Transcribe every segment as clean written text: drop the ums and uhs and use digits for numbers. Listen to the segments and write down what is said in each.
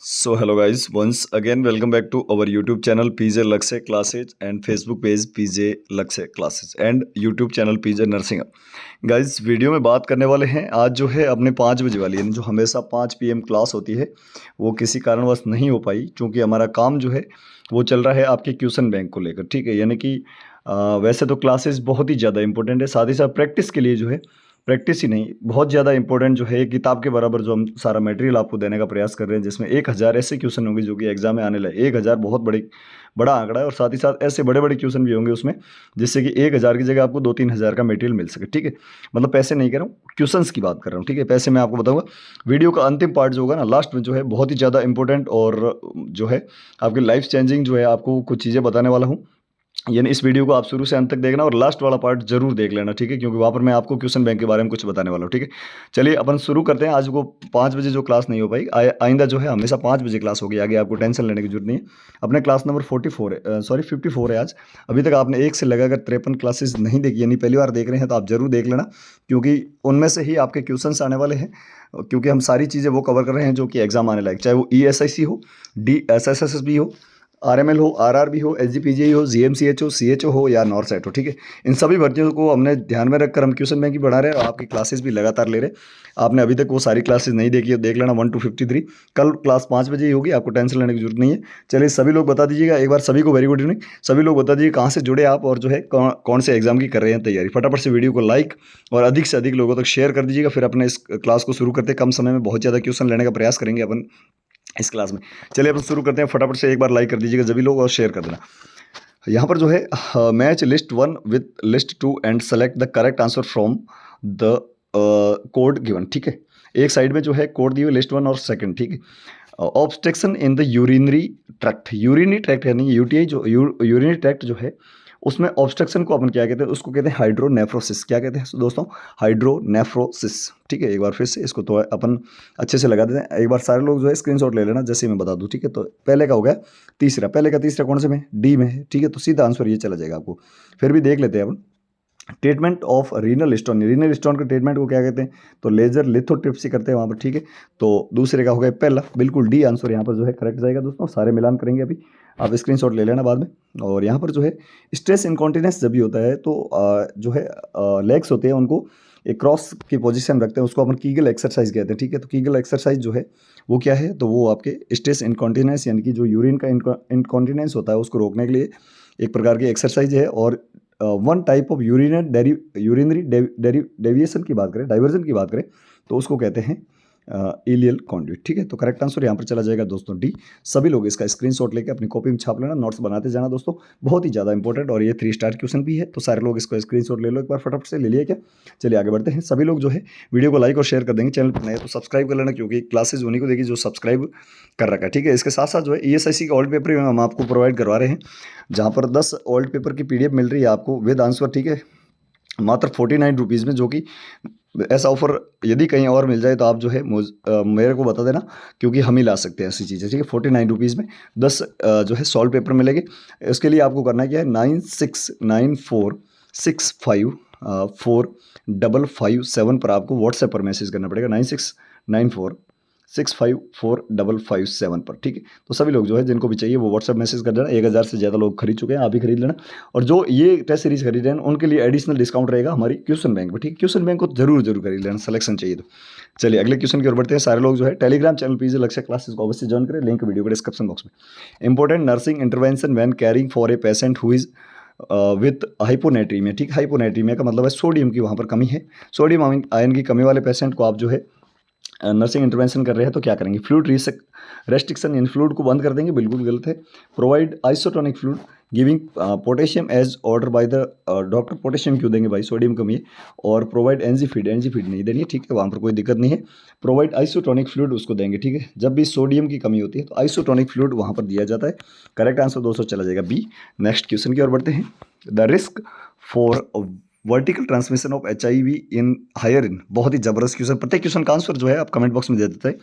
So hello guys, once again welcome back to our YouTube channel PJ Lakshay Classes and Facebook page PJ Lakshay Classes and YouTube channel PJ Nursing Hub। Guys video में बात करने वाले हैं आज जो है अपने 5 बजे वाली यानी जो हमेशा 5 PM क्लास होती है वो किसी कारणवश नहीं हो पाई क्योंकि हमारा काम जो है वो चल रहा है आपके क्वेश्चन बैंक को लेकर। ठीक है, यानी कि वैसे तो क्लासेस बहुत ही ज़्यादा इंपॉर्टेंट है, साथ ही साथ प्रैक्टिस के लिए जो है प्रैक्टिस ही नहीं बहुत ज़्यादा इंपॉर्टेंट जो है एक किताब के बराबर जो हम सारा मटेरियल आपको देने का प्रयास कर रहे हैं, जिसमें 1000 ऐसे क्वेश्चन होंगे जो कि एग्जाम में आने लगे। 1000 बहुत बड़ा आंकड़ा है और साथ ही साथ ऐसे बड़े बड़े क्वेश्चन भी होंगे उसमें, जिससे कि 1000 की जगह आपको 2-3 हज़ार का मटेरियल मिल सके। ठीक है, मतलब पैसे नहीं कह रहा हूँ, क्वेश्चंस की बात कर रहा हूँ। ठीक है, पैसे मैं आपको बताऊंगा वीडियो का अंतिम पार्ट जो होगा ना लास्ट में, जो है बहुत ही ज़्यादा इंपॉर्टेंट और जो है आपकी लाइफ चेंजिंग जो है आपको कुछ चीज़ें बताने वाला हूँ। यानी इस वीडियो को आप शुरू से अंत तक देखना और लास्ट वाला पार्ट जरूर देख लेना। ठीक है, क्योंकि वहाँ पर मैं आपको क्वेश्चन बैंक के बारे में कुछ बताने वाला हूँ। ठीक है, चलिए अपन शुरू करते हैं। आज को 5 बजे जो क्लास नहीं हो पाई, आइंदा जो है हमेशा 5 बजे क्लास होगी, आगे आपको टेंशन लेने की जरूरत नहीं है। अपने क्लास नंबर 44 है, सॉरी 54 है आज। अभी तक आपने 1 से लगाकर 53 क्लासेस नहीं देखी, यानी पहली बार देख रहे हैं तो आप जरूर देख लेना, क्योंकि उनमें से ही आपके क्वेश्चन आने वाले हैं। क्योंकि हम सारी चीज़ें वो कवर कर रहे हैं जो कि एग्जाम आने लायक, चाहे वो ESIC हो, DSSSB हो, RML हो, RRB हो, SGPGI हो, GMCH हो, CHO हो या नॉरसेट हो। ठीक है, इन सभी भर्तियों को हमने ध्यान में रखकर हम क्वेश्चन बैंक भी बना रहे हैं और आपकी क्लासेस भी लगातार ले रहे हैं। आपने अभी तक वो सारी क्लासेस नहीं देखी है, देख लेना 1 to 53। कल क्लास 5 बजे ही होगी, आपको टेंशन लेने की जरूरत नहीं है। चलिए सभी लोग बता दीजिएगा एक बार, सभी को वेरी गुड इवनिंग। सभी लोग बता दीजिए कहाँ से जुड़े आप और जो है कौन से एग्जाम की कर रहे हैं तैयारी। फटाफट से वीडियो को लाइक और अधिक से अधिक लोगों तक शेयर कर दीजिएगा। फिर अपने इस क्लास को शुरू करते, कम समय में बहुत ज़्यादा क्वेश्चन लेने का प्रयास करेंगे अपन इस क्लास में। चलिए अपन शुरू करते हैं। फटाफट से एक बार लाइक कर दीजिएगा सभी लोग और शेयर कर देना। यहाँ पर जो है match list 1 with list 2 and select the correct answer from the code given. ठीक है, एक साइड में जो है कोड दी हुई लिस्ट 1 और सेकंड। ठीक है, obstruction in the urinary tract. Urinary tract यानी UTI जो यूरिनरी ट्रैक्ट जो है उसमें ऑब्स्ट्रक्शन को अपन क्या कहते हैं, उसको कहते हैं हाइड्रोनेफ्रोसिस। क्या कहते हैं दोस्तों? हाइड्रोनेफ्रोसिस। ठीक है, एक बार फिर से इसको तो अपन अच्छे से लगा देते हैं। एक बार सारे लोग जो है स्क्रीनशॉट ले लेना जैसे मैं बता दूं। ठीक है, तो पहले का हो गया तीसरा, पहले का तीसरा कौन से में? D में है। ठीक है, तो सीधा आंसर ये चला जाएगा आपको। फिर भी देख लेते हैं अपन। Treatment of renal stone, renal stone के ट्रीटमेंट को क्या कहते हैं? तो लेजर लिथोट्रिप्सी करते हैं वहाँ पर। ठीक है, तो दूसरे का हो गया पहला, बिल्कुल D आंसर यहाँ पर जो है करेक्ट जाएगा दोस्तों। सारे मिलान करेंगे अभी, आप स्क्रीनशॉट ले लेना बाद में। और यहाँ पर जो है स्ट्रेस इनकॉन्टिनेंस जब भी होता है तो जो है लेग्स होते हैं उनको एक क्रॉस की पोजीशन रखते हैं, उसको अपन कीगल एक्सरसाइज कहते हैं। ठीक है, तो कीगल एक्सरसाइज जो है वो क्या है, तो वो आपके स्ट्रेस इनकॉन्टिनेंस यानी कि जो यूरिन का इनकॉन्टिनेंस होता है उसको रोकने के लिए एक प्रकार की एक्सरसाइज है। और one type of urinary deviation की बात करें, डाइवर्जन की बात करें, तो उसको कहते हैं इलियल कॉन्ड्यूट। ठीक है, तो करेक्ट आंसर यहाँ पर चला जाएगा दोस्तों D। सभी लोग इसका स्क्रीनशॉट लेके अपनी कॉपी में छाप लेना, नोट्स बनाते जाना दोस्तों, बहुत ही ज़्यादा इंपॉर्टेंट और ये 3 स्टार क्वेश्चन भी है। तो सारे लोग इसको स्क्रीनशॉट ले लो एक बार, फटाफट से ले लिए क्या? चलिए आगे बढ़ते हैं। सभी लोग जो है वीडियो को लाइक और शेयर कर देंगे, चैनल पर नए तो सब्सक्राइब कर लेना, क्योंकि क्लासेज उन्हीं को देखिए जो सब्सक्राइब कर रखा है। ठीक है, इसके साथ साथ जो है ESIC का ओल्ड पेपर हम आपको प्रोवाइड करवा रहे हैं, जहाँ पर 10 ओल्ड पेपर की PDF मिल रही है आपको विद आंसर। ठीक है, मात्र 49 रुपीज़ में, जो कि ऐसा ऑफर यदि कहीं और मिल जाए तो आप जो है मेरे को बता देना, क्योंकि हम ही ला सकते हैं ऐसी चीज़ें। ठीक है, 49 रुपीज़ में 10 जो है सॉल्व पेपर मिलेंगे। उसके लिए आपको करना क्या है, 9694654557 पर आपको व्हाट्सएप पर मैसेज करना पड़ेगा, 9694654557 पर। ठीक है, तो सभी लोग जो है जिनको भी चाहिए वो व्हाट्सएप मैसेज कर देना। 1000 से ज़्यादा लोग खरीद चुके हैं, आप भी खरीद लेना। और जो ये टेस्ट सीरीज खरीद रहे हैं उनके लिए एडिशनल डिस्काउंट रहेगा हमारी क्वेश्चन बैंक में। ठीक है, क्वेश्चन बैंक को जरूर खरीद लेना, सिलेक्शन चाहिए तो। चलिए अगले क्वेश्चन की ओर बढ़ते हैं। सारे लोग जो है टेलीग्राम चैनल PJ लक्ष्य क्लासेस को अवश्य ज्वाइन करें, लिंक वीडियो के डिस्क्रिप्शन बॉक्स में। Important nursing intervention when carrying for a patient who is with hyponatraemia. ठीक, हाइपोनेट्रीमिया का मतलब है सोडियम की वहाँ पर कमी है। सोडियम आयन की कमी वाले पेशेंट को आप जो है नर्सिंग इंटरवेंशन कर रहे हैं तो क्या करेंगे? फ्लूइड रेस्ट्रिक्शन, इन फ्लूइड को बंद कर देंगे, बिल्कुल गलत है। Provide isotonic fluid giving potassium as order by the doctor. Potassium क्यों देंगे भाई, सोडियम कमी है। और प्रोवाइड एनजी फीड नहीं देनी है। ठीक है, वहाँ पर कोई दिक्कत नहीं है। प्रोवाइड आइसोटोनिक फ्लूइड उसको देंगे। ठीक है, जब भी सोडियम की कमी होती है तो आइसोटोनिक फ्लूइड वहाँ पर दिया जाता है। करेक्ट आंसर दोस्तों चला जाएगा B। नेक्स्ट क्वेश्चन की ओर बढ़ते हैं। The risk for vertical transmission of HIV in higher in. बहुत ही जबरदस्त क्वेश्चन, प्रत्येक क्वेश्चन का आंसर जो है आप कमेंट बॉक्स में दे देते हैं,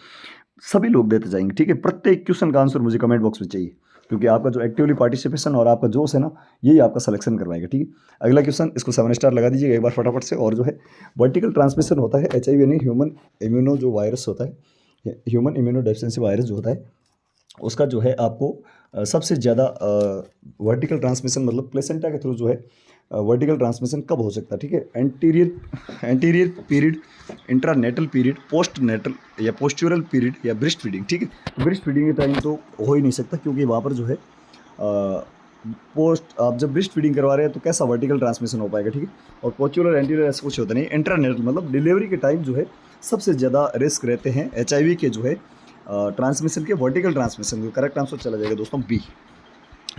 सभी लोग देते जाएंगे। ठीक है, प्रत्येक क्वेश्चन का आंसर मुझे कमेंट बॉक्स में चाहिए, क्योंकि आपका जो एक्टिवली पार्टिसिपेशन और आपका जोश है ना, यही आपका सिलेक्शन करवाएगा। ठीक है, अगला क्वेश्चन, इसको 7 स्टार लगा दीजिएगा एक बार फटाफट से। और जो है वर्टिकल ट्रांसमिशन होता है HIV यानी ह्यूमन इम्यूनो जो वायरस होता है, ह्यूमन इम्यूनो डेफिशिएंसी वायरस जो होता है, उसका जो है आपको सबसे ज़्यादा वर्टिकल ट्रांसमिशन मतलब प्लेसेंटा के थ्रू जो है वर्टिकल ट्रांसमिशन कब हो सकता है, ठीक है। Anterior period, intranatal period, postnatal या पोस्चुरल पीरियड या ब्रेस्ट फीडिंग, ठीक है। ब्रेस्ट फीडिंग के टाइम तो हो ही नहीं सकता, क्योंकि वहाँ पर जो है पोस्ट आप जब ब्रेस्ट फीडिंग करवा रहे हैं तो कैसा वर्टिकल ट्रांसमिशन हो पाएगा, ठीक है। और पोस्चुरल एंटीरियर ऐसा कुछ होता नहीं। इंट्रानेटल मतलब डिलीवरी के टाइम जो है सबसे ज़्यादा रिस्क रहते हैं HIV के जो है ट्रांसमिशन के, वर्टिकल ट्रांसमिशन। करेक्ट आंसर चला जाएगा दोस्तों बी।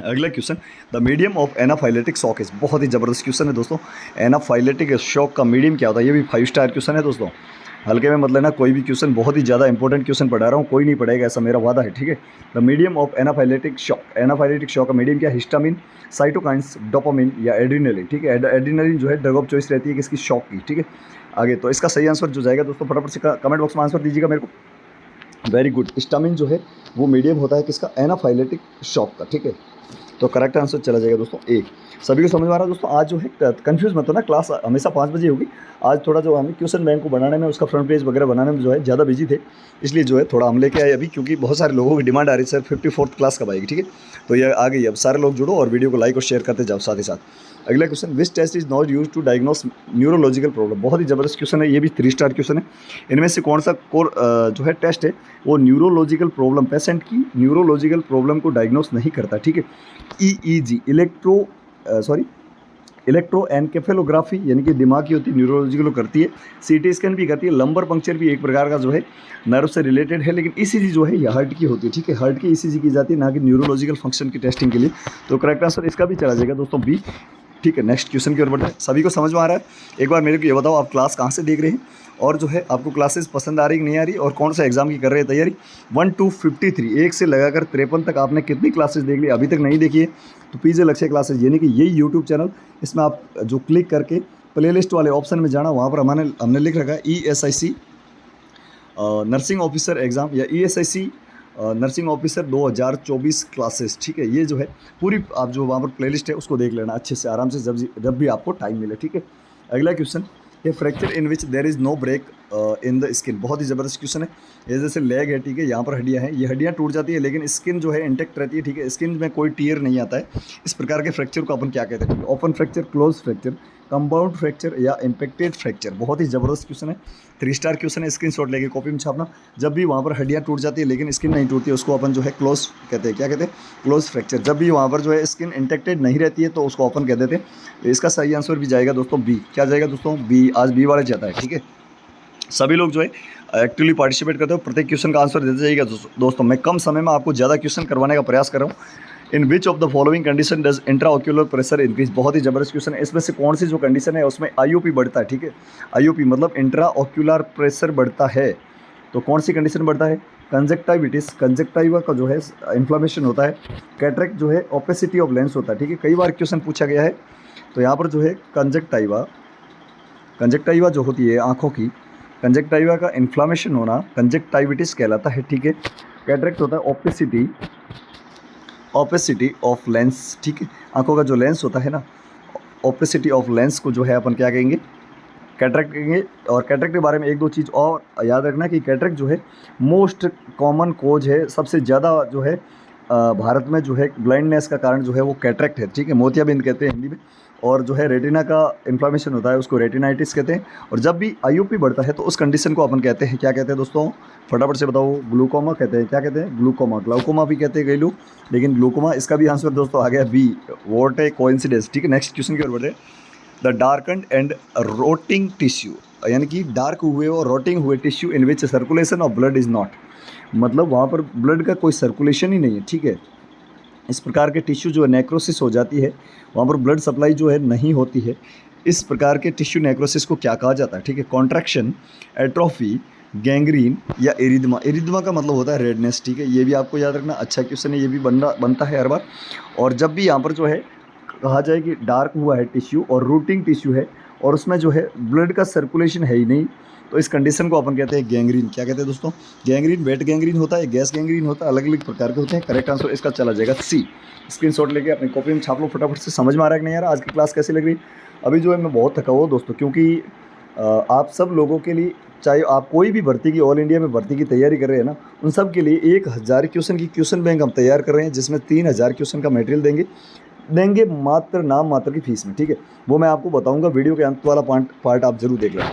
अगला question, the medium of anaphylactic shock is, बहुत ही ज़बरदस्त क्वेश्चन है दोस्तों। एनाफाइलेटिक शॉक का मीडियम क्या होता है, ये भी 5 स्टार क्वेश्चन है दोस्तों। हल्के में मत लेना, कोई भी क्वेश्चन बहुत ही ज़्यादा इंपॉर्टेंट क्वेश्चन पढ़ा रहा हूँ, कोई नहीं पढ़ेगा ऐसा मेरा वादा है, ठीक है। The medium of anaphylactic shock, anaphylactic shock का मीडियम क्या, हिस्टामिन, साइटोकाइंस, डोपामिन या एड्रीनलिन, ठीक है। एड्रीनलिन जो है ड्रग ऑफ चॉइस रहती है किसकी, शॉक की, ठीक है। आगे तो इसका सही आंसर जो जाएगा दोस्तों, फटाफट से कमेंट बॉक्स में आंसर दीजिएगा मेरे को। वेरी गुड, हिस्टामिन जो है वो मीडियम होता है किसका, एनाफाइलेटिक शॉक का, ठीक है। तो करेक्ट आंसर चला जाएगा दोस्तों ए। सभी को समझ में आ रहा है दोस्तों। आज जो है कंफ्यूज मत हो ना, क्लास हमेशा 5 बजे होगी। आज थोड़ा जो हमें क्वेश्चन बैंक को बनाने में, उसका फ्रंट पेज वगैरह बनाने में जो है ज़्यादा बिजी थे, इसलिए जो है थोड़ा हम लेके आए अभी, क्योंकि बहुत सारे लोगों की डिमांड आ रही है, सर 54th क्लास कब आएगी, ठीक है। तो ये आ गई, अब सारे लोग जुड़ो और वीडियो को लाइक और शेयर करते जाओ साथ ही साथ। अगला question, which test is not use to diagnose neurological problem, बहुत ही ज़बरदस्त क्वेश्चन है, ये भी 3 स्टार क्वेश्चन है। इनमें से कौन सा कोर जो है टेस्ट है वो न्यूरोलॉजिकल प्रॉब्लम, पेशेंट की न्यूरोलॉजिकल प्रॉब्लम को डायग्नोस नहीं करता, ठीक है। EEG इलेक्ट्रोएनकेफेलोग्राफी यानी कि दिमाग की होती है, न्यूरोलॉजिकल करती है। CT स्कैन भी करती है। लंबर पंक्चर भी एक प्रकार का जो है नर्व से रिलेटेड है, लेकिन ECG जो है ये हार्ट की होती है, ठीक है। हार्ट की ECG की जाती है, ना कि न्यूरोलॉजिकल फंक्शन की टेस्टिंग के लिए। तो करेक्ट आंसर इसका भी चला जाएगा दोस्तों बी, ठीक है। नेक्स्ट क्वेश्चन की ओर बढ़ते हैं। सभी को समझ में आ रहा है? एक बार मेरे को ये बताओ, आप क्लास कहाँ से देख रहे हैं, और जो है आपको क्लासेस पसंद आ रही कि नहीं आ रही, और कौन सा एग्जाम की कर रहे हैं तैयारी। 1 to 53, 1 से लगाकर 53 तक आपने कितनी क्लासेस देख ली, अभी तक नहीं देखी है तो पीजे लक्ष्य क्लासेस यानी कि यही यूट्यूब चैनल, इसमें आप जो क्लिक करके प्लेलिस्ट वाले ऑप्शन में जाना, वहाँ पर हमने लिख रखा है ESIC नर्सिंग ऑफिसर एग्ज़ाम या ESIC नर्सिंग ऑफिसर 2024 क्लासेस, ठीक है। ये जो है पूरी आप जो वहाँ पर प्लेलिस्ट है उसको देख लेना अच्छे से, आराम से, जब भी आपको टाइम मिले, ठीक है। अगला क्वेश्चन, ये fracture in which there is no break in the skin, बहुत ही ज़बरदस्त क्वेश्चन है। ये जैसे लेग है, ठीक है, यहाँ पर हड्डियाँ हैं, ये हड्डियाँ टूट जाती है लेकिन स्किन जो है इंटेक्ट रहती है, ठीक है। स्किन में कोई टीयर नहीं आता है। इस प्रकार के फ्रैक्चर को अपन क्या कहते हैं, open fracture, close fracture, compound fracture या इम्पेक्टेड फ्रैक्चर। बहुत ही ज़बरदस्त क्वेश्चन है, 3 स्टार क्वेश्चन है। स्क्रीनशॉट लेके कॉपी में छापना। जब भी वहाँ पर हड्डियाँ टूट जाती है लेकिन स्किन नहीं टूटती है, उसको अपन जो है क्लोज कहते हैं, क्या कहते हैं, क्लोज फ्रैक्चर। जब भी वहाँ पर जो है स्किन इंटेक्टेड नहीं रहती है तो उसको अपन कह देते हैं। तो इसका सही आंसर भी जाएगा दोस्तों बी। क्या जाएगा दोस्तों, बी। आज बी वाले जाता है, ठीक है। सभी लोग जो है एक्टिवली पार्टिसिपेट करते हो, प्रत्येक क्वेश्चन का आंसर देते जाइएगा दोस्तों। मैं कम समय में आपको ज़्यादा क्वेश्चन करवाने का प्रयास कर रहा हूँ। In which of the following condition does intraocular pressure increase, बहुत ही जबरदस्त क्वेश्चन है। इसमें से कौन सी जो कंडीशन है उसमें IOP बढ़ता है, ठीक है। IOP मतलब इंट्राओक्यूलर प्रेशर बढ़ता है, तो कौन सी कंडीशन बढ़ता है, कंजक्टाइविटिस, कंजक्टाइवा का जो है इन्फ्लामेशन होता है। कैटरेक्ट जो है ओपेसिटी ऑफ लेंस होता है, ठीक है। कई बार क्वेश्चन पूछा गया है, तो यहाँ पर जो है कंजक्टाइवा जो होती है आँखों की, कंजक्टाइवा का इन्फ्लामेशन होना कंजक्टाइविटिस कहलाता है, ठीक है। कैटरेक्ट होता है ओपेसिटी ऑफ लेंस, ठीक है। आंखों का जो लेंस होता है ना, ओपेसिटी ऑफ लेंस को जो है अपन क्या कहेंगे, कैटरेक्ट कहेंगे। और कैटरेक्ट के बारे में 1-2 चीज़ और याद रखना कि कैटरेक्ट जो है मोस्ट कॉमन कोज है, सबसे ज़्यादा जो है भारत में जो है ब्लाइंडनेस का कारण जो है वो कैटरेक्ट है, ठीक है। मोतियाबिंद कहते हैं हिंदी में। और जो है रेटिना का इन्फ्लामेशन होता है उसको रेटिनाइटिस कहते हैं। और जब भी IOP बढ़ता है तो उस कंडीशन को अपन कहते हैं, क्या कहते हैं दोस्तों, फटाफट से बताओ, ग्लूकोमा कहते हैं, क्या कहते हैं, ग्लूकोमा। ग्लाउकोमा भी कहते हैं कई लोग, लेकिन ग्लूकोमा। इसका भी आंसर दोस्तों आ गया बी, व्हाट ए कोइंसिडेंस, ठीक है। नेक्स्ट क्वेश्चन की ओर बढ़े। द डार्कन्ड एंड रोटिंग टिश्यू, यानी कि डार्क हुए और रोटिंग हुए tissue in which circulation of blood is not, मतलब वहाँ पर ब्लड का कोई सर्कुलेशन ही नहीं है, ठीक है। इस प्रकार के टिश्यू जो है नेक्रोसिस हो जाती है, वहाँ पर ब्लड सप्लाई जो है नहीं होती है। इस प्रकार के टिश्यू नेक्रोसिस को क्या कहा जाता है, ठीक है। कॉन्ट्रैक्शन, एट्रोफी, गैंग्रीन या एरिदमा। एरिदमा का मतलब होता है रेडनेस, ठीक है। ये भी आपको याद रखना, अच्छा क्वेश्चन है, ये भी बनता है हर बार। और जब भी यहाँ पर जो है कहा जाए कि डार्क हुआ है टिश्यू और रूटिंग टिश्यू है और उसमें जो है ब्लड का सर्कुलेशन है ही नहीं, तो इस कंडीशन को अपन कहते हैं गैंग्रीन। क्या कहते हैं दोस्तों, गैंग्रीन। वेट गैंग्रीन होता है, गैस गैंग्रीन होता है, अलग अलग प्रकार के होते हैं। करेक्ट आंसर इसका चला जाएगा सी। स्क्रीनशॉट लेके अपनी कॉपी में छाप लो फटाफट से। समझ में आ रहा है कि नहीं यार, आज की क्लास कैसी लग रही। अभी जो है मैं बहुत थका हुआ दोस्तों, क्योंकि आप सब लोगों के लिए चाहे आप कोई भी भर्ती की, ऑल इंडिया में भर्ती की तैयारी कर रहे हैं ना, उन सब के लिए 1000 क्वेश्चन की क्वेश्चन बैंक हम तैयार कर रहे हैं, जिसमें 3000 क्वेश्चन का मटेरियल देंगे मात्र नाम मात्र की फीस में, ठीक है। वो मैं आपको बताऊंगा, वीडियो के अंत वाला पार्ट आप जरूर देख लें।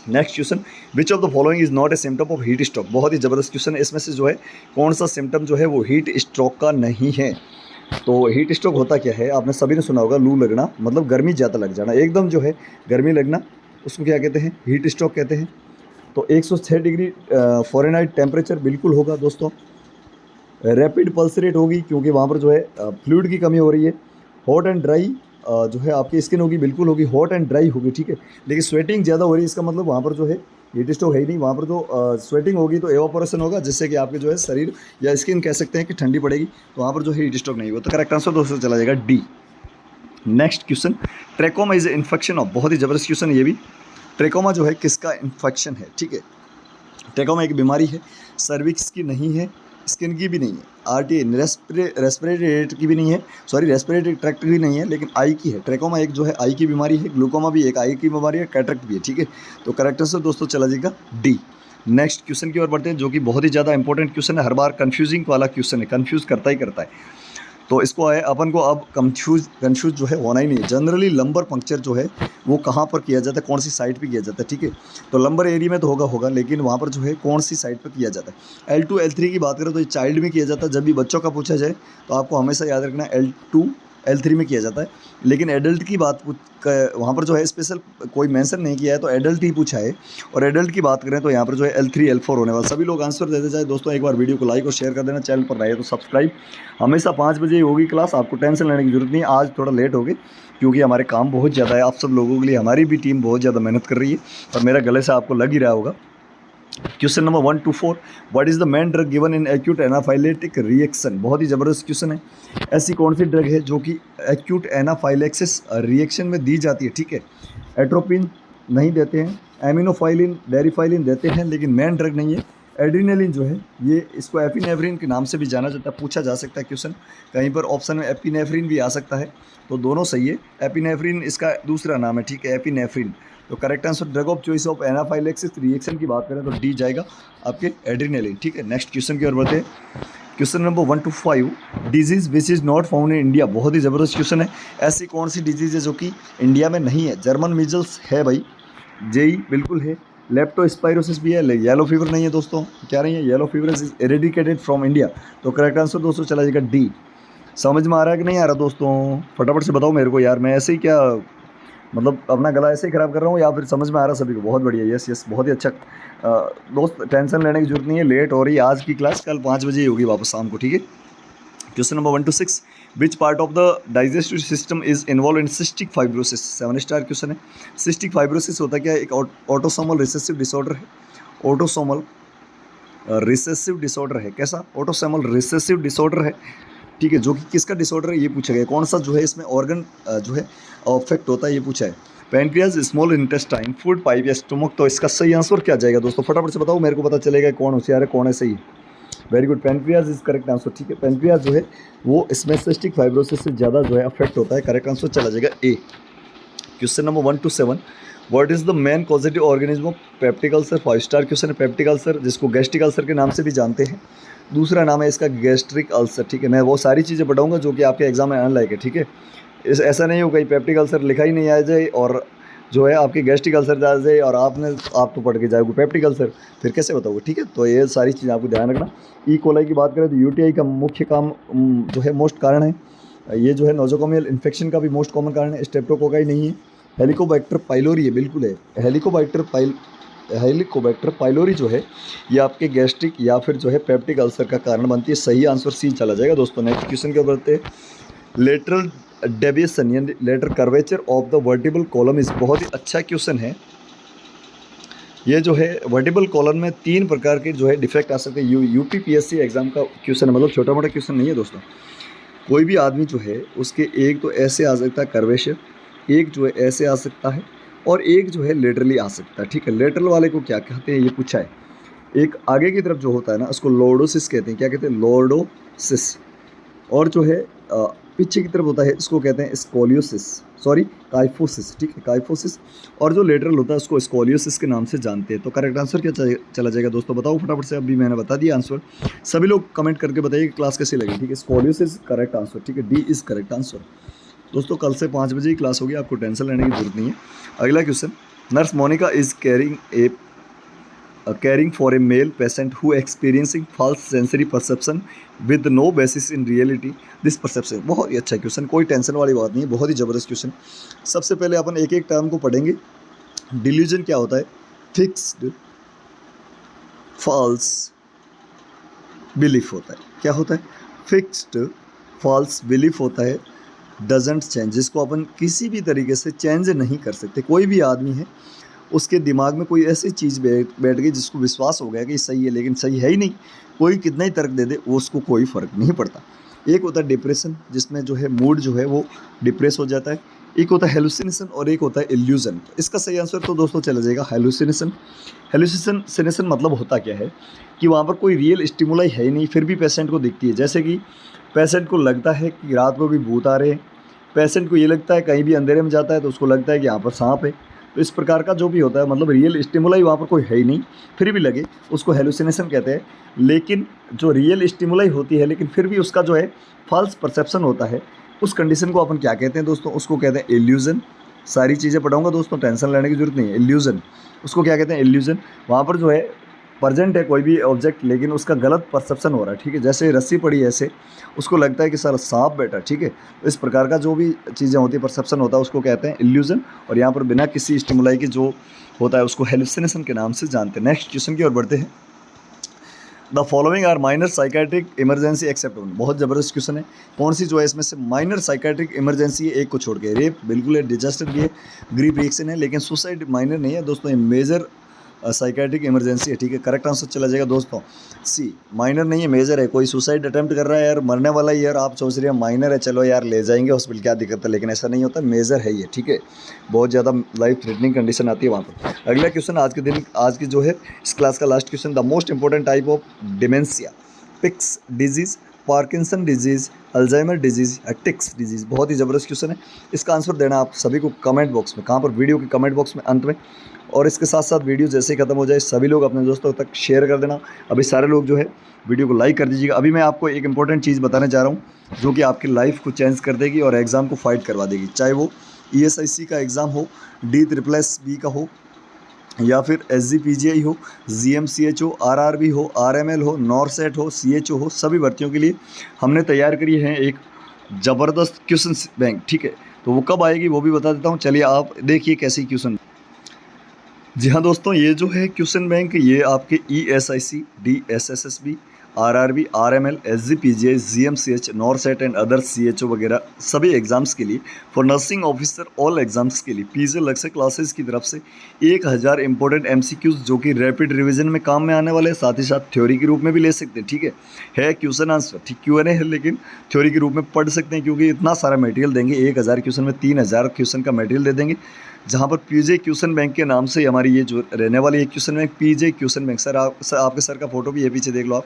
Next question, which of the following is not a symptom of heat stroke. बहुत ही ज़बरदस्त क्वेश्चन है। इसमें से जो है कौन सा सिम्टम जो है वो हीट स्ट्रोक का नहीं है। तो हीट स्ट्रोक होता क्या है, आपने सभी ने सुना होगा, लू लगना, मतलब गर्मी ज़्यादा लग जाना, एकदम जो है गर्मी लगना, उसको क्या कहते हैं, हीट स्ट्रोक कहते हैं। तो 106 डिग्री फ़ारेनहाइट टेम्परेचर बिल्कुल होगा दोस्तों। रैपिड पल्स रेट होगी, क्योंकि वहाँ पर जो है फ्लूइड की कमी हो रही है। हॉट एंड ड्राई जो है आपकी स्किन होगी, बिल्कुल होगी, हॉट एंड ड्राई होगी, ठीक है। लेकिन स्वेटिंग ज़्यादा हो रही है, इसका मतलब वहाँ पर जो है हीट स्ट्रोक है ही नहीं। वहाँ पर जो स्वेटिंग होगी तो एवापोरेशन होगा, जिससे कि आपके जो है शरीर या स्किन कह सकते हैं कि ठंडी पड़ेगी, तो वहाँ पर जो है हीट स्ट्रोक नहीं होगा। तो करेक्ट आंसर दोस्तों चला जाएगा D. Next question, trachoma is infection of, बहुत ही ज़बरदस्त क्वेश्चन है ये भी। ट्रेकोमा जो है किसका इन्फेक्शन है, ठीक है। ट्रेकोमा एक बीमारी है, सर्विक्स की नहीं है, स्किन की भी नहीं है, आरटी रेस्पिरेटरी रेट की भी नहीं है, सॉरी रेस्पिरेटरी ट्रैक्ट की भी नहीं है, लेकिन आई की है। ट्रेकोमा एक जो है आई की बीमारी है, ग्लूकोमा भी एक आई की बीमारी है, कैटरेक्ट भी है, ठीक है। तो करेक्ट आंसर दोस्तों चला जाएगा डी। नेक्स्ट क्वेश्चन की ओर बढ़ते हैं, जो कि बहुत ही ज़्यादा इंपॉर्टेंट क्वेश्चन है, हर बार कन्फ्यूजिंग वाला क्वेश्चन है, कन्फ्यूज़ करता ही करता है। तो इसको है अपन को अब कंफ्यूज जो है होना ही नहीं है। जनरली लंबर पंक्चर जो है वो कहाँ पर किया जाता है, कौन सी साइड पे किया जाता है, ठीक है। तो लंबर एरिया में तो होगा, लेकिन वहाँ पर जो है कौन सी साइड पर किया जाता है। L2 L3 की बात करें तो ये चाइल्ड में किया जाता है। जब भी बच्चों का पूछा जाए तो आपको हमेशा याद रखना है L2 L3 में किया जाता है। लेकिन एडल्ट की बात वहाँ पर जो है स्पेशल कोई मेंशन नहीं किया है, तो एडल्ट ही पूछा है। और एडल्ट की बात करें तो यहाँ पर जो है L3 L4 होने वाला। सभी लोग आंसर देते जाए दोस्तों। एक बार वीडियो को लाइक और शेयर कर देना, चैनल पर रहे तो सब्सक्राइब। हमेशा 5 बजे ही होगी क्लास, आपको टेंशन लेने की जरूरत नहीं है। आज थोड़ा लेट हो गई क्योंकि हमारे काम बहुत ज़्यादा है, आप सब लोगों के लिए हमारी भी टीम बहुत ज़्यादा मेहनत कर रही है, और मेरा गले से आपको लग ही रहा होगा। Question number 1 to 4, what is the main drug given in acute anaphylactic reaction. बहुत ही ज़बरदस्त क्वेश्चन है। ऐसी कौन सी ड्रग है जो कि एक्यूट एनाफाइलेक्सिस रिएक्शन में दी जाती है, ठीक है। एट्रोपिन नहीं देते हैं, एमिनोफाइलिन डेरिफाइलिन देते हैं, लेकिन मेन ड्रग नहीं है। एड्रीनलिन जो है ये, इसको एपिनेफ्रिन के नाम से भी जाना जाता है। पूछा जा सकता है क्वेश्चन कहीं पर, ऑप्शन में एपिनेफ्रिन भी आ सकता है, तो दोनों सही है। एपिनेफ्रिन इसका दूसरा नाम है, ठीक है, एपिनेफ्रिन। तो correct answer drug of choice of anaphylaxis reaction की बात करें तो डी जाएगा आपके एड्रीनलिन, ठीक है। नेक्स्ट क्वेश्चन की ओर बढ़ते हैं। Question number 1 to 5, disease which is not found in India. बहुत ही ज़बरदस्त क्वेश्चन है। ऐसी कौन सी डिजीज़ है जो कि इंडिया में नहीं है। जर्मन मीजल्स है भाई, जेई बिल्कुल है, लेप्टोस्पाइरोसिस भी है, येलो फीवर नहीं है दोस्तों, क्या नहीं है, yellow fever is eradicated from India. तो करेक्ट आंसर दोस्तों चला जाएगा डी। समझ में आ रहा है कि नहीं आ रहा दोस्तों, फटाफट से बताओ मेरे को यार, मैं ऐसे ही क्या मतलब अपना गला ऐसे ही ख़राब कर रहा हूँ या फिर समझ में आ रहा सभी को। बहुत बढ़िया, यस बहुत ही अच्छा। दोस्त टेंशन लेने की जरूरत नहीं है, लेट हो रही है आज की क्लास, कल 5 बजे ही होगी वापस शाम को, ठीक है। Question number 1 to 6, which part of the digestive system is involve in cystic fibrosis. 7 star question है। सिस्टिक फाइब्रोसिस होता क्या है, एक ऑटोसोमल रिसेसिव डिसऑर्डर है। ऑटोसोमल रिसेसिव डिसऑर्डर है, कैसा, ऑटोसोमल रिसेसिव डिसऑर्डर है, ठीक है। जो कि किसका डिसऑर्डर है ये पूछा गया, कौन सा जो है इसमें ऑर्गन जो है अफेक्ट होता है ये पूछा है। Pancreas, small intestine, food pipe या स्टोमक। तो इसका सही आंसर क्या जाएगा दोस्तों, फटाफट से बताओ, मेरे को पता चलेगा कौन होशियार है कौन है सही। Very good, pancreas is correct answer, ठीक है। पैनक्रियाज जो है वो इसमें सिस्टिक फाइब्रोसिस से ज़्यादा जो है अफेक्ट होता है। करेक्ट आंसर चला जाएगा A. Question number 1 to 7, what is the main positive organism of peptic ulcer. 5 star question है। पेप्टिक अल्सर जिसको गैस्ट्रिक अल्सर के नाम से भी जानते हैं, दूसरा नाम है इसका गैस्ट्रिक अल्सर, ठीक है। मैं वो सारी चीज़ें बताऊंगा जो कि आपके एग्जाम में अनलाइक है, ठीक है। ऐसा नहीं हो कहीं पेप्टिक अल्सर लिखा ही नहीं आ जाए और जो है आपकी गैस्ट्रिक अल्सर जा जाए और आप तो पढ़ के जाओगे पेप्टिक अल्सर, फिर कैसे बताओगे, ठीक है। तो ये सारी चीज़ें आपको ध्यान रखना। ई कोलाई की बात करें तो यूटीआई का मुख्य काम जो है मोस्ट कारण है ये जो है नोजोकोमियल इन्फेक्शन का भी मोस्ट कॉमन कारण है। स्ट्रेप्टोकोकाई नहीं है। हेलिकोबैक्टर पाइलोरी है, बिल्कुल है। हेलिकोबैक्टर पाइलोरी जो है ये आपके गैस्ट्रिक या फिर जो है पेप्टिक अल्सर का कारण बनती है। सही आंसर सी चला जाएगा दोस्तों। नेक्स्ट क्वेश्चन के ऊपर बढ़ते हैं। लेटरल डेविएशन यानी later curvature of the vertebral column is, बहुत ही अच्छा क्वेश्चन है ये जो है। वर्टिबल कॉलम में 3 प्रकार के जो है डिफेक्ट आ सकते हैं। यूपीपीएससी एग्जाम का क्वेश्चन है, मतलब छोटा मोटा क्वेश्चन नहीं है दोस्तों। कोई भी आदमी जो है उसके एक तो ऐसे आ सकता है कर्वेचर, एक जो है ऐसे आ सकता है, और एक जो है लेटरली आ सकता है, ठीक है। लेटरल वाले को क्या कहते हैं ये पूछा है। एक आगे की तरफ जो होता है ना उसको लॉर्डोसिस कहते हैं। क्या कहते हैं, लॉर्डोसिस। और जो है पीछे की तरफ होता है इसको कहते हैं स्कोलियोसिस, सॉरी काइफोसिस, ठीक है, काइफोसिस। और जो लेटरल होता है उसको स्कोलियोसिस के नाम से जानते हैं। तो करेक्ट आंसर क्या चला जाएगा दोस्तों, बताओ फटाफट से। अभी मैंने बता दिया आंसर, सभी लोग कमेंट करके बताइए कि क्लास कैसी लगी, ठीक है। स्कोलियोसिस करेक्ट आंसर, ठीक है, डी इज करेक्ट आंसर। दोस्तों कल से 5 बजे ही क्लास होगी, आपको टेंशन लेने की जरूरत नहीं है। अगला question, nurse Monica is caring for a male patient who experiencing false sensory perception with no basis in reality. This perception, बहुत ही अच्छा क्वेश्चन, कोई टेंशन वाली बात नहीं है, बहुत ही ज़बरदस्त क्वेश्चन। सबसे पहले अपन एक एक टर्म को पढ़ेंगे। डिल्यूजन क्या होता है? फिक्स्ड फॉल्स बिलीफ होता है। क्या होता है? फिक्स्ड फॉल्स बिलीफ होता है, डजंट चेंज, जिसको अपन किसी भी तरीके से चेंज नहीं कर सकते। कोई भी आदमी है, उसके दिमाग में कोई ऐसी चीज़ बैठ गई जिसको विश्वास हो गया कि सही है, लेकिन सही है ही नहीं। कोई कितना ही तर्क दे दे वो उसको कोई फ़र्क नहीं पड़ता। एक होता है डिप्रेशन, जिसमें जो है मूड जो है वो डिप्रेस हो जाता है। एक होता है हेलुसिनेशन और एक होता है इल्यूजन। इसका सही आंसर तो दोस्तों चला जाएगा हेलुसिनेशन। हेलुसिनेशन मतलब होता क्या है कि वहाँ पर कोई रियल स्टिमुलाई है ही नहीं, फिर भी पेशेंट को दिखती है। जैसे कि पेशेंट को लगता है कि रात को भी भूत आ रहे हैं, पेशेंट को ये लगता है कहीं भी अंधेरे में जाता है तो उसको लगता है कि यहाँ पर सांप है। तो इस प्रकार का जो भी होता है, मतलब रियल स्टिमुलाई वहाँ पर कोई है ही नहीं, फिर भी लगे, उसको हेलुसिनेशन कहते हैं। लेकिन जो रियल स्टिमुलाई होती है लेकिन फिर भी उसका जो है फॉल्स परसेप्शन होता है, उस कंडीशन को अपन क्या कहते हैं दोस्तों? उसको कहते हैं इल्यूजन। सारी चीज़ें पढ़ाऊँगा दोस्तों, टेंशन लेने की जरूरत नहीं है। इल्यूजन, उसको क्या कहते हैं? इल्यूजन। वहाँ पर जो है प्रेजेंट है कोई भी ऑब्जेक्ट, लेकिन उसका गलत परसेप्शन हो रहा है, ठीक है। जैसे रस्सी पड़ी है ऐसे, उसको लगता है कि सर सांप बैठा, ठीक है। तो इस प्रकार का जो भी चीज़ें होती है, परसेप्शन होता है, उसको कहते हैं इल्यूजन। और यहाँ पर बिना किसी स्टिमुलाई के जो होता है उसको हेलुसिनेशन के नाम से जानते हैं। नेक्स्ट क्वेश्चन की ओर बढ़ते हैं। The following are minor psychiatric emergency except one. बहुत ज़बरदस्त क्वेश्चन है। कौन सी जो है इसमें से माइनर साइकेट्रिक इमरजेंसी है? एक को छोड़ के। रेप बिल्कुल है, डिजास्टर भी है, ग्रीफ रिएक्शन है, लेकिन सुसाइड माइनर नहीं है दोस्तों, ये मेजर साइकेट्रिक इमरजेंसी है, ठीक है। करेक्ट आंसर चला जाएगा दोस्तों सी, माइनर नहीं है, मेजर है। कोई सुसाइड अटेम्प्ट कर रहा है यार, मरने वाला ही यार, आप सोच रहे हैं माइनर है, चलो यार ले जाएंगे हॉस्पिटल, क्या दिक्कत है, लेकिन ऐसा नहीं होता, मेजर है ये, ठीक है। बहुत ज़्यादा लाइफ थ्रेटनिंग कंडीशन आती है वहाँ पर। अगला क्वेश्चन आज की जो है इस क्लास का last question, the most important type of dementia, Pick's disease, Parkinson disease, Alzheimer disease, tics disease. बहुत ही ज़बरदस्त क्वेश्चन है। इसका आंसर देना आप सभी को कमेंट बॉक्स में, कहाँ पर? वीडियो के कमेंट बॉक्स में अंत में। और इसके साथ साथ वीडियो जैसे ही खत्म हो जाए सभी लोग अपने दोस्तों तक शेयर कर देना। अभी सारे लोग जो है वीडियो को लाइक कर दीजिएगा। अभी मैं आपको एक इंपॉर्टेंट चीज़ बताने जा रहा हूँ जो कि आपकी लाइफ को चेंज कर देगी और एग्ज़ाम को फाइट करवा देगी। चाहे वो ESIC का एग्ज़ाम हो, DSSS का हो, या फिर SGPGI हो, GMCH हो, RRB हो, RML हो, नॉरसेट हो, CHO हो, सभी भर्तियों के लिए हमने तैयार करी है एक ज़बरदस्त क्वेश्चन बैंक, ठीक है। तो वो कब आएगी वो भी बता देता हूँ, चलिए आप देखिए कैसी क्वेश्चन। जी हाँ दोस्तों, ये जो है क्वेश्चन बैंक, ये आपके ESIC, DSSSB, RRB, RML, SGPGI, GMCH, NORCET and other CHO वगैरह सभी एग्ज़ाम्स के लिए, for nursing officer all exams के लिए PJ लक्ष्य क्लासेस की तरफ से 1000 इंपॉर्टेंट MCQs जो कि रैपिड रिवीजन में काम में आने वाले हैं, साथ ही साथ थ्योरी के रूप में भी ले सकते हैं, ठीक है क्वेश्चन आंसर, ठीक Q&A है, लेकिन थ्योरी के रूप में पढ़ सकते हैं क्योंकि इतना सारा मटेरियल देंगे। 1000 क्वेश्चन में 3000 क्वेश्चन का मटेरियल दे देंगे, जहाँ पर PJ क्वेश्चन बैंक के नाम से हमारी ये जो रहने वाली है question bank, PJ question bank. Sir आपके सर का फोटो भी है पीछे, देख लो आप।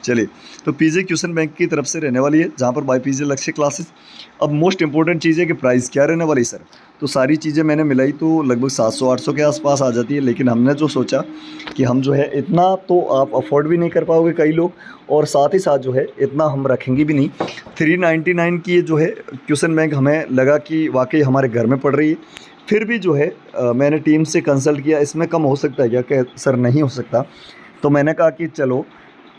चलिए, तो PJ क्वेश्चन बैंक की तरफ से रहने वाली है, जहाँ पर बाय PJ लक्ष्य क्लासेस। अब मोस्ट इंपॉर्टेंट चीज़ है कि प्राइस क्या रहने वाली सर, तो सारी चीज़ें मैंने मिलाई तो लगभग 700-800 के आसपास आ जाती है, लेकिन हमने जो सोचा कि हम जो है इतना तो आप अफोर्ड भी नहीं कर पाओगे कई लोग, और साथ ही साथ जो है इतना हम रखेंगे भी नहीं। 399 की ये जो है क्वेश्चन बैंक हमें लगा कि वाकई हमारे घर में पड़ रही है। फिर भी जो है मैंने टीम से कंसल्ट किया, इसमें कम हो सकता है क्या? कि सर नहीं हो सकता। तो मैंने कहा कि चलो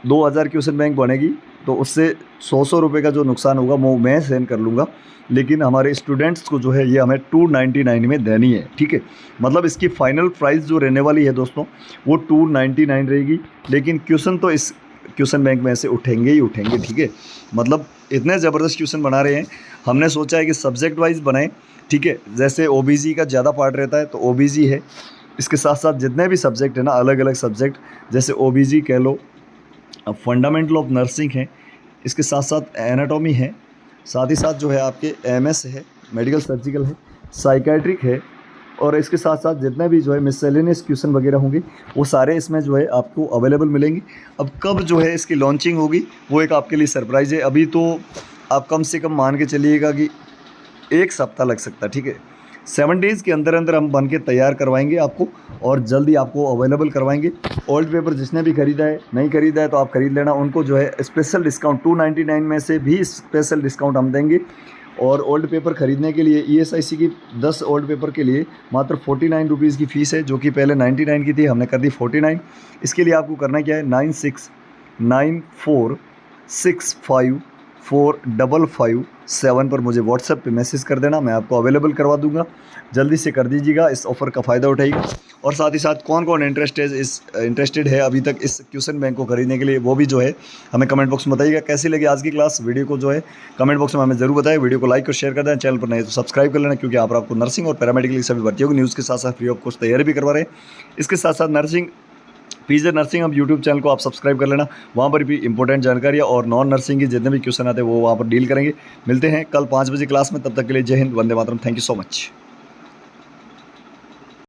2000 क्वेश्चन बैंक बनेगी तो उससे 100 रुपये का जो नुकसान होगा वो मैं सहन कर लूँगा, लेकिन हमारे स्टूडेंट्स को जो है ये हमें 299 में देनी है, ठीक है। मतलब इसकी फ़ाइनल प्राइस जो रहने वाली है दोस्तों वो 299 रहेगी, लेकिन क्वेश्चन तो इस क्वेश्चन बैंक में से उठेंगे ही उठेंगे, ठीक है। मतलब इतने ज़बरदस्त क्वेश्चन बना रहे हैं, हमने सोचा है कि सब्जेक्ट वाइज बनाएं, ठीक है। जैसे OBG का ज़्यादा पार्ट रहता है तो OBG है, इसके साथ साथ जितने भी सब्जेक्ट है ना, अलग अलग सब्जेक्ट, जैसे OBG कह लो, फंडामेंटल ऑफ नर्सिंग है, इसके साथ साथ एनाटॉमी है, साथ ही साथ जो है आपके MS है, मेडिकल सर्जिकल है, साइकेट्रिक है, और इसके साथ साथ जितने भी जो है मिससेलेनियस क्वेश्चन वगैरह होंगे वो सारे इसमें जो है आपको अवेलेबल मिलेंगे। अब कब जो है इसकी लॉन्चिंग होगी वो एक आपके लिए सरप्राइज़ है। अभी तो आप कम से कम मान के चलिएगा कि 1 सप्ताह लग सकता है, ठीक है। 7 डेज़ के अंदर अंदर हम बन के तैयार करवाएंगे आपको और जल्दी आपको अवेलेबल करवाएंगे। ओल्ड पेपर जिसने भी ख़रीदा है, नहीं ख़रीदा है तो आप ख़रीद लेना, उनको जो है स्पेशल डिस्काउंट 299 में से भी स्पेशल डिस्काउंट हम देंगे। और ओल्ड पेपर ख़रीदने के लिए ESIC की 10 ओल्ड पेपर के लिए मात्र 49 रुपीज़ की फ़ीस है, जो कि पहले 99 की थी, हमने कर दी 49। इसके लिए आपको करना क्या है, 9694654557 पर मुझे व्हाट्सएप पे मैसेज कर देना, मैं आपको अवेलेबल करवा दूंगा। जल्दी से कर दीजिएगा, इस ऑफ़र का फ़ायदा उठाइएगा। और साथ ही साथ कौन कौन इंटरेस्टेड है अभी तक इस क्वेश्चन बैंक को खरीदने के लिए, वो भी जो है हमें कमेंट बॉक्स में बताइएगा। कैसी लगी आज की क्लास, वीडियो को जो है कमेंट बॉक्स में हमें ज़रूर बताएं। वीडियो को लाइक और शेयर कर दें, चैनल पर नहीं तो सब्सक्राइब कर लेना, क्योंकि यहाँ पर आपको नर्सिंग और पैरामेडिकल की सभी भर्तियों की न्यूज़ के साथ साथ फ्री ऑफ कॉस्ट तैयारी भी करवा रहे हैं। इसके साथ साथ पीजे नर्सिंग अब यूट्यूब चैनल को आप सब्सक्राइब कर लेना, वहाँ पर भी इंपॉर्टेंट जानकारियाँ और नॉन नर्सिंग के जितने भी क्वेश्चन आते हैं वो वहाँ पर डील करेंगे। मिलते हैं कल 5 बजे क्लास में, तब तक के लिए जय Hind, Vande Mataram, thank you so much.